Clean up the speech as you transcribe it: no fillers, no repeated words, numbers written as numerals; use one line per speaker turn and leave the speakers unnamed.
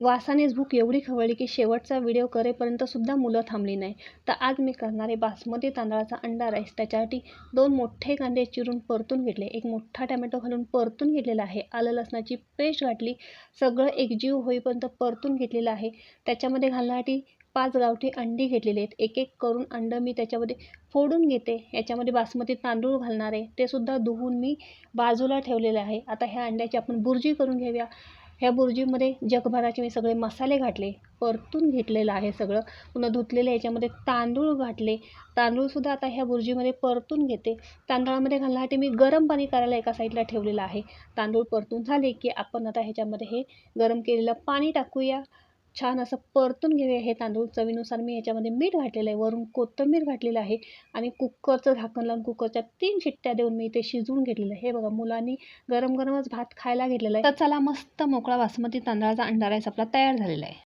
वासानेच भूक एवढी खवळली की शेवटचा व्हिडिओ करेपर्यंत सुद्धा मुलं थांबली नाही. तर आज मी करणार आहे बासमती तांदळाचा अंडा राईस. त्याच्यासाठी 2 मोठे कांदे चिरून परतून घेतले, एक मोठा टोमॅटो घालून परतून घेतलेला आहे, आलं लसणाची पेस्ट घातली, सगळं एकजीव होईपर्यंत परतून घेतलेलं आहे. त्याच्यामध्ये घालण्यासाठी 5 गावठी अंडी घेतलेली आहेत. एक एक करून अंडं मी त्याच्यामध्ये फोडून घेते. याच्यामध्ये बासमती तांदूळ घालणार आहे, ते सुद्धा धुवून मी बाजूला ठेवलेले आहे. आता ह्या अंड्याची आपण बुर्जी करून घेऊया. ह्या बुर्जीमध्ये जगभराचे मी सगळे मसाले घातले, परतून घेतलेलं आहे सगळं. पुन्हा धुतलेलं याच्यामध्ये तांदूळ घातले, तांदूळसुद्धा आता ह्या बुर्जीमध्ये परतून घेते. तांदळामध्ये घालण्यासाठी मी गरम पाणी करायला एका साईडला ठेवलेलं आहे. तांदूळ परतून झाले की आपण आता ह्याच्यामध्ये हे गरम केलेलं पाणी टाकूया. छान असं परतून घेऊया हे तांदूळ. चवीनुसार मी याच्यामध्ये मीठ घातलेलं आहे, वरून कोथिंबीर घातलेलं आहे आणि कुकरचं झाकण लावून कुकरच्या 3 शिट्ट्या देऊन मी ते शिजवून घेतलेलं आहे. हे बघा, मुलांनी गरम गरमच भात खायला घेतलेला आहे. तर चला, मस्त मोकळा बासमती तांदळाचा अंडा राईस आपला तयार झालेला आहे.